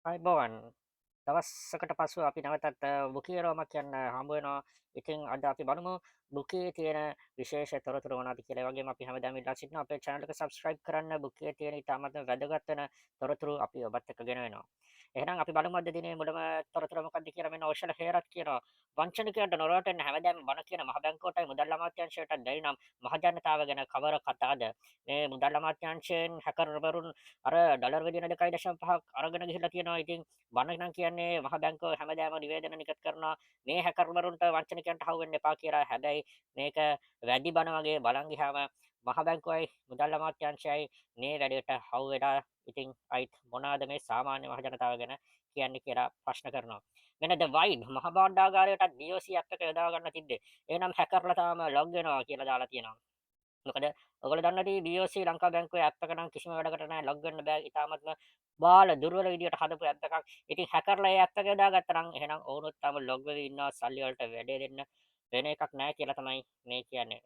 අයිබෝවන් දවස්සකට පසුව අපි නැවතත් බුකිය රෝමක් යන්න හම්බ වෙනවා. ඉතින් අද අපි බලමු බුකියේ තියෙන විශේෂ තොරතුරු මොනවද කියලා. ඒ වගේම අපි හැමදාම ඉල්ලා සිටිනවා අපේ channel එක subscribe කරන්න. බුකියේ තියෙන ඉතාමත් වැදගත් වෙන තොරතුරු අපි ඔබත් එක්ක ගෙන වෙනවා. එහෙනම් අපි බලමු අද දිනේ මුලම තොරතුර මොකක්ද කියලා. මෙන්න ඔෂල හේරත් කියනවා වංචනිකයන්ට නොරවටෙන්න හැමදාම බණ කියන මහ බැංකුවටයි මුදල් අමාත්‍යාංශයට බැරි නම් මහ ජනතාව ගැන කවර කතාද? මේ මුදල් අමාත්‍යාංශයෙන් හැකර්වරුන් අර ඩොලර් මිලියන 2.5ක් අරගෙන ගිහිල්ලා තියෙනවා. ඉතින් බණ නම් කියන්නේ මහ බැංකුව හැමදාම නිවේදන නිකුත් කරනවා මේ හැකර්වරුන්ට වංචනිකයන්ට හවු වෙන්න එපා කියලා. හැබැයි මේක වැඩි බණ වගේ බලන් ගියාම මහ බැංකුවයි මුදල් අමාත්‍යාංශයයි මේ වැඩේට හවු වෙලා ඉතින් අයිත් මොනවාද මේ සාමාන්‍ය මහ ජනතාව ගැන කියන්නේ කියලා ප්‍රශ්න කරනවා. මෙන්න ද වයින් මහ භාණ්ඩාගාරයටත් BOC ඇප් එක යොදා ගන්න තිබ්බේ. එහෙනම් හැකර්ලා තාම ලොග් වෙනවා කියලා දාලා තියෙනවා. මොකද ඔයගොල්ලෝ දන්නවා ඉතින් BOC ලංකා බැංකුවේ ඇප් එක නම් කිසිම වැඩකට නැහැ ලොග් වෙන්න බෑ. ඉතාමත්ම බාල දුර්වල විදියට හදපු ඇප් එකක්. ඉතින් හැකර්ලා ඒ ඇප් එක යොදාගත්තා නම් එහෙනම් ඔවුනුත් තාම ලොග් වෙවි ඉන්නවා සල්ලි වලට වැඩේ දෙන්න වෙන එකක් නැහැ කියලා තමයි මේ කියන්නේ.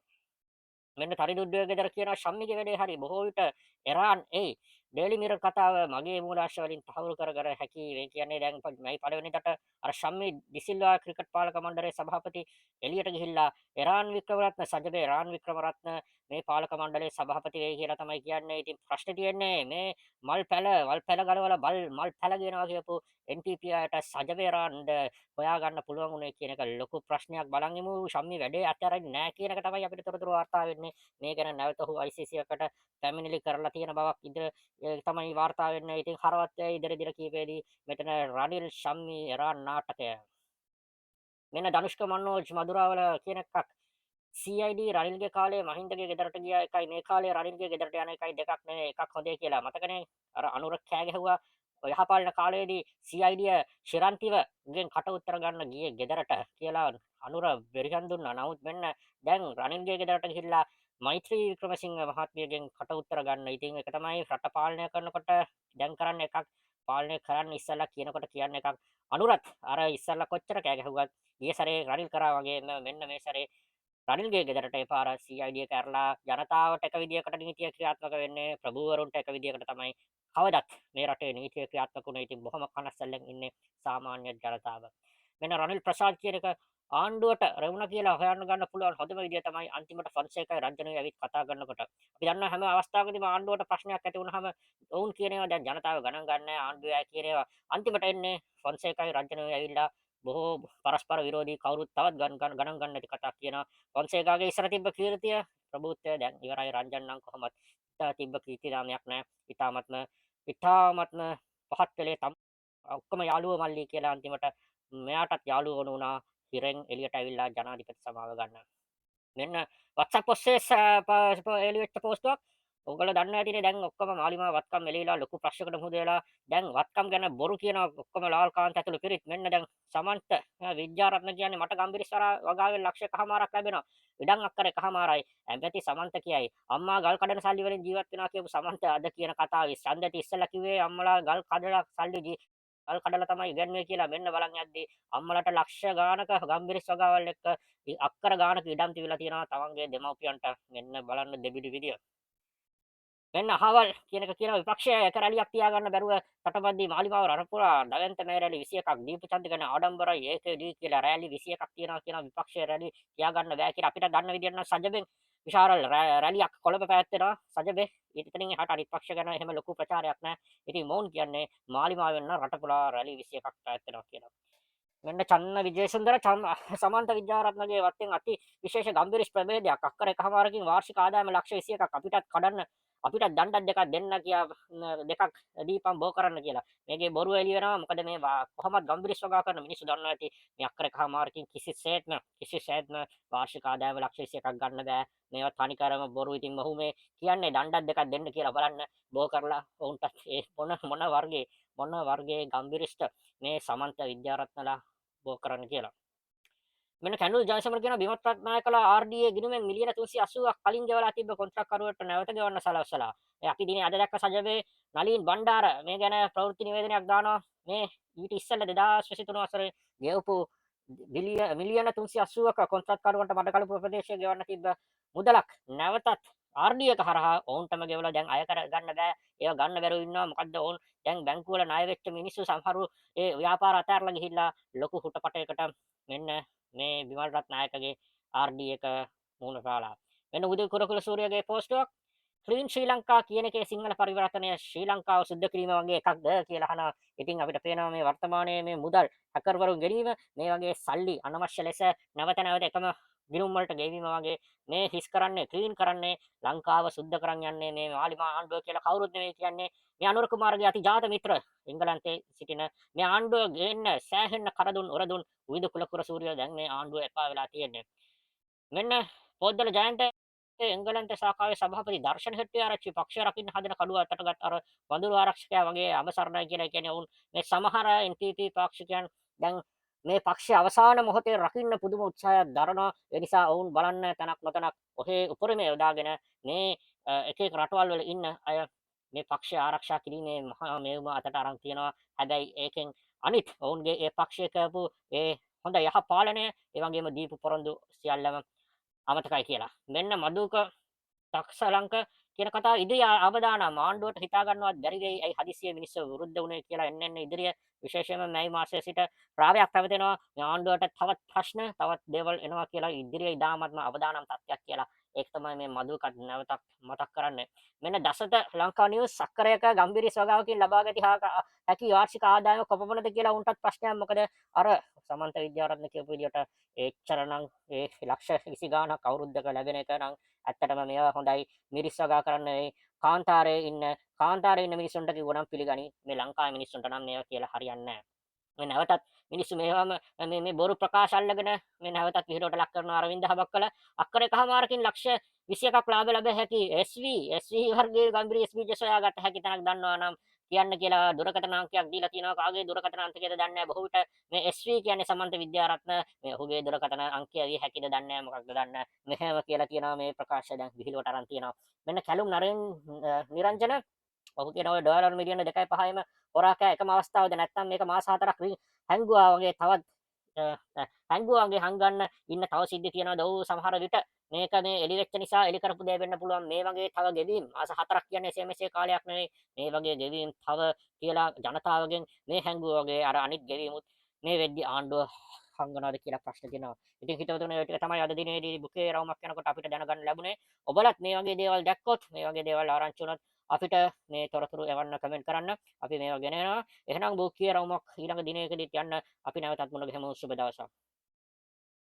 මෙන්න තරිදුද්දේ ගෙදර කියනවා ශම්මිගේ වැඩේ හරි බොහෝ විට එරාන් එයි ඩේලි මිරර් කතාව මගේ මූලාශ්‍ර වලින් තහවුරු කර හැකි මේ කියන්නේ දැන් මේ පළවෙනිදට අර ශම්මි ඩිසිල්වා ක්‍රිකට් පාලක මණ්ඩලයේ සභාපති එළියට ගිහිල්ලා එරාන් වික්‍රමරත්න සජබේ එරාන් වික්‍රමරත්න මේ පාලක මණ්ඩලයේ සභාපති වෙයි කියලා තමයි කියන්නේ. ඉතින් ප්‍රශ්නේ තියෙන්නේ මේ මල් පැල ගලවලා මල් පැල ගේනවා කියපු NPP අයට සජබේ එරාන්ද හොයා ගන්න පුළුවන් උනේ කියන එක ලොකු ප්‍රශ්නයක්. බලන් ඉමු ශම්මි වැඩේ අත්හැරෙන්නේ නැහැ කියන එක තමයි අපිට තොරතුරු වාර්තා වෙන්නේ. මේ ගැන නැවත ඔහු ICC එකට පැමිණිලි කරලා තියෙන බවක් තමයි වාර්තා වෙන්නේ. ඉතින් හරවත් ඉදිරි දින කීපෙදී මෙතන රනිල් ශම්මි එරාන් නාටකය. මෙන්න ධනුෂ්ක මනෝජ් මදුරාවල කියන එකක්. CID රනිල්ගේ කාලේ මහින්දගේ ගෙදරට ගියා එකයි මේ කාලේ රනිල්ගේ ගෙදරට යන එකයි දෙකක් නෙවෙයි එකක් හොඳේ කියලා මතකනේ. අර අනුර කෑ ගැහුවා යහපාලන කාලයේදී CID ශිරන්තිව ගෙන් කට උත්තර ගන්න ගියේ ගෙදරට කියලා අනුර වෙරිහන් දුන්නා. නමුත් මෙන්න දැන් රනිල්ගේ ගෙදරට ගිහිල්ලා මෛත්‍රී වික්‍රමසිංහ මහත්මියගෙන් කට උත්තර ගන්න. ඉතින් ඒක තමයි රට පාලනය කරනකොට දැන් කරන්න එකක් පාලනය කරන්න ඉස්සලා කියනකොට කියන්න එකක්. අනුරත් අර ඉස්සලා කොච්චර කෑ ගැහුවත් ගිය සැරේ රනිල් කරා වගේ මෙන්න මේ සැරේ රනිල්ගේ ගෙදරට එපාර CID එක ඇරලා ජනතාවට එක විදියකට නීතිය ක්‍රියාත්මක වෙන්නේ ප්‍රභූවරුන්ට එක විදියකට තමයි කවදත් මේ රටේ නීතිය ක්‍රියාත්මක වුණේ. ඉතින් බොහොම කනස්සල්ලෙන් ඉන්නේ සාමාන්‍ය ජනතාව. මෙන්න රනිල් ප්‍රසාද් කියන එක ආණ්ඩුවට රැවුණා කියලා හොයන්න ගන්න පුළුවන් හොඳම විදිය තමයි අන්තිමට ෆොන්සේකයි රංජනෝයි ඇවිත් කතා කරනකොට. අපි දන්නවා හැම අවස්ථාවකදීම ආණ්ඩුවට ප්‍රශ්නයක් ඇති වුණාම ඔවුන් කියන ඒවා දැන් ජනතාව ගණන් ගන්න නැහැ ආණ්ඩුවයි කියන ඒවා. අන්තිමට එන්නේ ෆොන්සේකයි රංජනෝයි ඇවිල්ලා බොහෝ පරස්පර විරෝධී කවුරුත් තවත් ගණන් ගන්න නැති කතා කියනවා. ෆොන්සේකාගේ ඉස්සර තිබ්බ කීර්තිය ප්‍රභූත්වය දැන් ඉවරයි. රංජන් නම් කොහොමත් තිබ්බ කීර්ති නාමයක් නැහැ. ඉතාමත්ම පහත් කළේ ඔක්කොම යාළුවෝ මල්ලි කියලා අන්තිමට මෙයාටත් යාළුවෝ වුණ වුණා. හිරෙන් එළියට ඇවිල්ලා ජනාධිපති සමාව ගන්න. මෙන්න WhatsApp ඔස්සේ එළියෙච්ච පෝස්ටුවක්. ඔයගොල්ලෝ දන්නවා ඇතිනේ දැන් ඔක්කොම මාලිමාව වත්කම් එළියලා ලොකු ප්‍රශ්නයකට මුහුද වෙලා දැන් වත්කම් ගැන බොරු කියනවා ඔක්කොම ලාල්කාන්ත ඇතුළු පිරිත්. මෙන්න දැන් සමන්ත විද්‍යාරත්න කියන්නේ මට ගම්බිරිස්වර වගාවෙන් ලක්ෂයකමාරක් ලැබෙනවා. ඉඩම් අක්කර එකමාරයි. ඇම්පැති සමන්ත කියයි. අම්මා ගල් කඩන සල්ලි වලින් ජීවත් වෙනවා කියපු සමන්ත අද කියන කතාවේ ඡන්දට ඉස්සෙල්ලා කිව්වේ අම්මලා ගල් කඩලා සල්ලි ගල් කඩලා තමයි ඉගන්නේ කියලා. මෙන්න බලන් යද්දී අම්මලාට ලක්ෂ ගානක ගම්බිරිස් වගාවල් එක්ක අක්කර ගානක ඉඩම් තිබිලා තියෙනවා තමන්ගේ දෙමව්පියන්ට. මෙන්න බලන්න දෙබිඩි විදිය. මෙන්න අහවල් කියන එක කියනවා විපක්ෂය එක රැලියක් තියාගන්න බැරුව රටපද්දී මාලිගාව රණපුරා නවන්ත මේ රැලි 21ක් දීප චන්ද ගැන ආඩම්බරයි ඒකේදී කියලා රැලි 21ක් තියෙනවා කියන විපක්ෂය රැලි තියාගන්න බෑ කියලා අපිට දන්න විදියට නම් සජබෙන් විශාල රැලියක් කොළඹ පැවැත්වෙනවා සජබේ ඊටතනින් එහාට අනිත් පක්ෂ ගැන එහෙම ලොකු ප්‍රචාරයක් නැහැ. ඉතින් මොවුන් කියන්නේ මාලිගාවෙන් නම් රට පුරා රැලි 21ක් පැවැත්වෙනවා කියලා. මෙන්න චන්න විජේසුන්දර සමන්ත විද්‍යාරත්නගේ වත්තෙන් අති විශේෂ ගම්බිරිස් ප්‍රභේදයක් අක්කර එකමාරකින් වාර්ෂික ආදායම ලක්ෂ 21ක් අපිටත් දණ්ඩක් දෙකක් දෙන්න කියා දෙකක් දීපම් බෝ කරන්න කියලා. මේකේ බොරුව එළිය වෙනවා. මොකද මේ කොහොමද ගම්බිරිස් වගා කරන මිනිස්සු දන්නවා ඇති මේ අක්කර එකමාරකින් කිසිසේත්ම වාර්ෂික ආදායම ලක්ෂ 21ක් ගන්න බෑ. මේවා තනිකරම බොරු. ඉතින් මොහු මේ කියන්නේ දණ්ඩක් දෙකක් දෙන්න කියලා බලන්න බෝ කරලා උන්ට ඒ මොන වර්ගයේ ගම්බිරිස්ට මේ සමන්ත විද්‍යාරත්නලා බෝ කරන්න කියලා. මෙන්න කැඳුල් ජයසමර කියන බිමත් රත්නායකලා RDA ගිණුමෙන් මිලියන 380ක් කලින් ගෙවලා තිබ්බ කොන්ත්‍රාත්කරුවට නැවත ගෙවන්න සලස්සලා. ඒ අපි දිනේ අද දැක්ක සජබේ නලින් බණ්ඩාර මේ ගැන ප්‍රවෘත්ති නිවේදනයක් දානවා. මේ ඊට ඉස්සෙල්ලා 2023 වසරේ ගෙවපු මිලියන 380ක කොන්ත්‍රාත්කරුවන්ට මඩකලපුව ප්‍රදේශයේ ගෙවන්න තිබ්බ මුදලක් නැවතත් RD එක හරහා ඔවුන්ටම ගෙවලා දැන් අය කර ගන්න බෑ. ඒවා ගන්න බැරුව ඉන්නවා. මොකද්ද ඔවුන් දැන් බැංකුවල ණය වෙච්ච මිනිස්සු සමහරු ඒ ව්‍යාපාර අතහැරලා ගිහිල්ලා ලොකු හුටපටයකට මෙන්න මේ විමල් රත්නායකගේ RD එක මූණ පාලා. මෙන්න උදේ කුරකුල සූර්යගේ පෝස්ටුවක් ක්ලීන් ශ්‍රී ලංකා කියන එකේ සිංහල පරිවර්තනය ශ්‍රී ලංකාව සුද්ධ කිරීම වගේ එකක්ද කියලා අහනවා. ඉතින් අපිට පේනවා මේ වර්තමානයේ මේ මුදල් හැකර්වරුන් ගෙනීම මේ වගේ සල්ලි අනවශ්‍ය ලෙස නැවත නැවත එකම ගිණුම් වලට ගෙවීම වගේ මේ හිස් කරන්නේ ක්ලීන් කරන්නේ ලංකාව සුද්ධ කරන් යන්නේ මේ මාලිමා ආණ්ඩුව කියලා කවුරුත් නෙවෙයි කියන්නේ මේ අනුර කුමාරගේ අතිජාත මිත්‍ර එංගලන්තයේ සිටින මේ ආණ්ඩුව ගේන්න සෑහෙන්න කරදුන් උරදුන් උවිදු කුලකුර සූර්යෝ දැන් මේ ආණ්ඩුව එපා වෙලා තියෙන්නේ. මෙන්න පොද්දල ජයන්ත එංගලන්ත ශාඛාවේ සභාපති දර්ශන හෙට්ටිආරච්චි පක්ෂය රකින්න හදන කඩුව අතටගත් අර වඳුරු ආරක්ෂකයා වගේ අමසරණයි කියලා කියන්නේ ඔවුන් මේ සමහර NPP පාක්ෂිකයන් දැන් මේ පක්ෂය අවසාන මොහොතේ රකින්න පුදුම උත්සාහයක් දරනවා. ඒ නිසා ඔවුන් බලන්න තැනක් නොතැනක් ඔහේ උපරිමය යොදාගෙන මේ එක එක රටවල් වල ඉන්න අය මේ පක්ෂය ආරක්ෂා කිරීමේ මහා මේවුම අතට අරන් තියෙනවා. හැබැයි ඒකෙන් අනිත් ඔවුන්ගේ ඒ පක්ෂය කරපු ඒ හොඳ යහ පාලනය ඒ වගේම දීපු පොරොන්දු සියල්ලම අමතකයි කියලා. මෙන්න මදුක තක්සලංක කියන කතාව ඉදිරි අවදානම් ආණ්ඩුවට හිතා ගන්නවත් බැරි වෙයි. ඇයි හදිසියෙ මිනිස්සු විරුද්ධ වුණේ කියලා එන්න ඉදිරිය විශේෂයෙන්ම මැයි මාසයේ සිට රාවයක් පැවතෙනවා. මේ ආණ්ඩුවට තවත් ප්‍රශ්න, තවත් දේවල් එනවා කියලා ඉදිරිය ඉදාමත්ම අවදානම් තත්ත්වයක් කියලා. ඒක තමයි මේ මදුකට නැවතත් මතක් කරන්නේ. මෙන්න දසත ලංකා නිවුස් සක්කරයක ගම්බීර ස්වභාවකින් ලබාගත හැකි වාර්ෂික ආදායම කොපමණද කියලා උන්ටත් ප්‍රශ්නයක්. මොකද අර සමන්ත විද්‍යාරත්න කියපු විදිහට එච්චරනම් ඒ ලක්ෂ 20 ගාණක් අවුරුද්දක ලැබෙන එක නම් ඇත්තටම මේවා හොඳයි. මිරිස් වගා කරන්න ඒ කාන්තාරේ ඉන්න මිනිස්සුන්ට කිව්වනම් පිළිගනි. මේ ලංකාවේ මිනිස්සුන්ට නම් මේවා කියලා හරියන්නේ නැහැ. මේ නැවතත් මිනිස්සු මේවම මේ බොරු ප්‍රකාශ අල්ලගෙන මේ නැවතත් විහිළුවට ලක් කරන අරවින්ද හබක්කල අක්කර එකහමාරකින් ලක්ෂ 21ක් ලාභ ලැබ හැකි SV වර්ගයේ ගම්බීර SB සොයාගත හැකි තැනක් දන්නවා නම් කියන්න කියලා දුරකථන අංකයක් දීලා තියෙනවා. කාගේ දුරකථන අංකයද දන්නේ නැහැ. බොහෝ විට මේ SV කියන්නේ සමන්ත විද්‍යාරත්න මේ ඔහුගේ දුරකථන අංකය විය හැකිද දන්නේ නැහැ. මොකක්ද දන්නේ නැහැ. මෙහෙම කියලා කියනවා මේ ප්‍රකාශය දැන් විහිළුවට අරන් තියෙනවා. මෙන්න කැලුම් නිරංජන ඔහු කියන ඔය ඩොලර් මිලියන 2.5ම හොරා කෑ එකම අවස්ථාවද නැත්නම් මේක මාස 4ක් හැංගුවා වගේ තවත් හැංගුවා වගේ හංගන්න ඉන්න තව සිද්ධි තියෙනවා. දව් සමහර විට මේක මේ එලි වෙච්ච නිසා එලි කරපු දේ වෙන්න පුළුවන්. මේ වගේ තව ගෙවීම් මාස 4ක් කියන්නේ එසේ මෙසේ කාලයක් නෙවෙයි. මේ වගේ ගෙවීම් තව කියලා ජනතාවගෙන් මේ හැංගුවා වගේ අර අනිත් ගෙවීමුත් මේ වෙද්දි ආණ්ඩුව හංගනවාද කියලා ප්‍රශ්න තියෙනවා. ඉතින් හිතවතුනි ඔය ටික තමයි අද දිනේදී බුකේ රවුමක් යනකොට අපිට දැනගන්න ලැබුණේ. ඔබලත් මේ වගේ දේවල් දැක්කොත් මේ වගේ දේවල් ආරංචි වුණොත් අපිට මේ තොරතුරු එවන්න කමෙන්ට් කරන්න. අපි මේවා ගෙන එනවා. එහෙනම් බුකේ රවුමක් ඊළඟ දිනයකදීත් යන්න අපි නැවතත් මුණ ගැහෙමු. සුබ දවසක්.